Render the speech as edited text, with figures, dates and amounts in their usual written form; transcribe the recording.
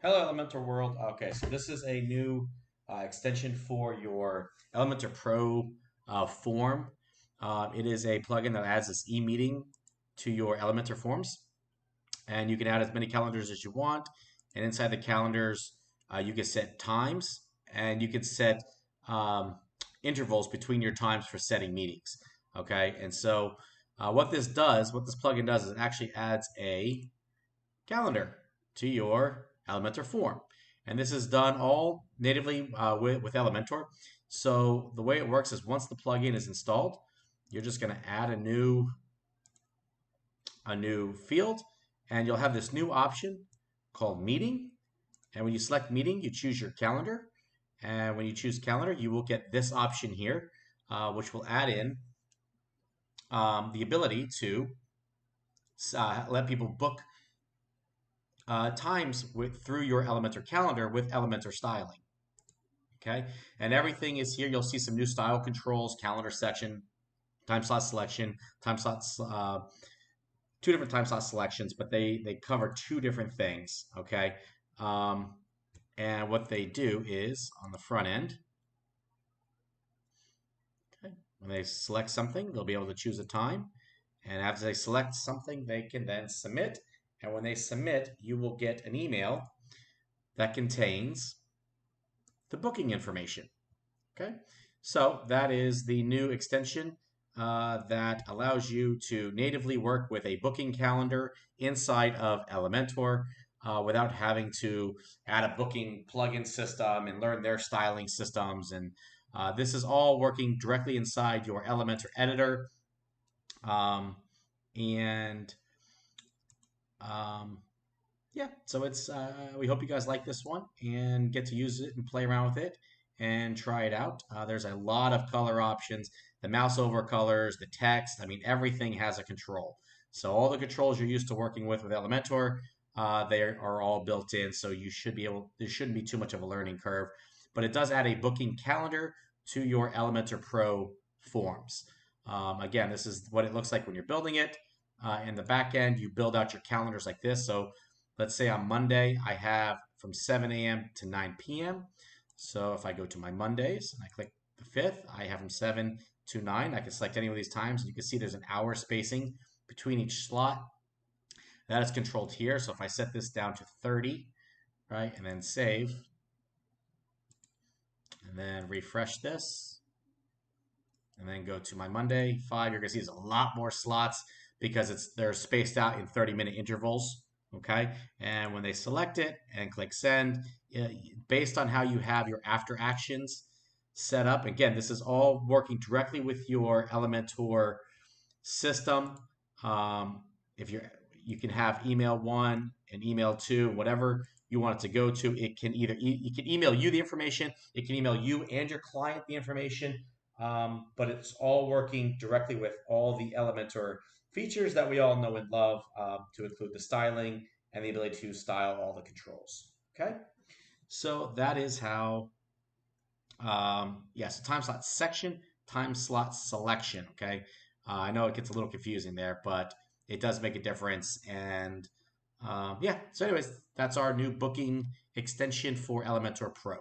Hello, Elementor world. Okay, so this is a new extension for your Elementor Pro Form. It is a plugin that adds this e-meeting to your Elementor forms, and you can add as many calendars as you want. And inside the calendars, you can set times, and you can set um, intervals between your times for setting meetings. Okay, and so what this plugin does, is it actually adds a calendar to your Elementor form. And this is done all natively with Elementor. So the way it works is once the plugin is installed, you're just going to add a new field, and you'll have this new option called meeting. And when you select meeting, you choose your calendar. And when you choose calendar, you will get this option here, which will add in the ability to let people book times through your Elementor calendar with Elementor styling. Okay, and everything is here. You'll see some new style controls, calendar section, time slot selection, time slots, two different time slot selections, but they cover two different things. Okay, um, and what they do is on the front end. Okay, when they select something, they'll be able to choose a time, and after they select something, they can then submit. And when they submit, you will get an email that contains the booking information. Okay, so that is the new extension that allows you to natively work with a booking calendar inside of Elementor without having to add a booking plugin system and learn their styling systems. And this is all working directly inside your Elementor editor. Um, and um, yeah, so it's we hope you guys like this one and get to use it and play around with it and try it out. There's a lot of color options, the mouse over colors, the text. I mean, everything has a control. So all the controls you're used to working with Elementor, they are all built in. So you should be able. There shouldn't be too much of a learning curve, but it does add a booking calendar to your Elementor Pro forms. Again, this is what it looks like when you're building it. In the back end, you build out your calendars like this. So let's say on Monday, I have from 7 a.m. to 9 p.m. So if I go to my Mondays and I click the 5th, I have from 7 to 9. I can select any of these times. And you can see there's an hour spacing between each slot. That is controlled here. So if I set this down to 30, right, and then save, and then refresh this, and then go to my Monday 5, you're going to see there's a lot more slots because they're spaced out in 30-minute intervals. Okay, and when they select it and click send, based on how you have your after actions set up, again, this is all working directly with your Elementor system. If you can have email 1 and email 2, whatever you want it to go to. It can it can email you the information, it can email you and your client the information, but it's all working directly with all the Elementor features that we all know and love, to include the styling and the ability to style all the controls. Okay, so that is how. So time slot section, time slot selection. Okay, I know it gets a little confusing there, but it does make a difference. And yeah, so anyways, that's our new booking extension for Elementor Pro.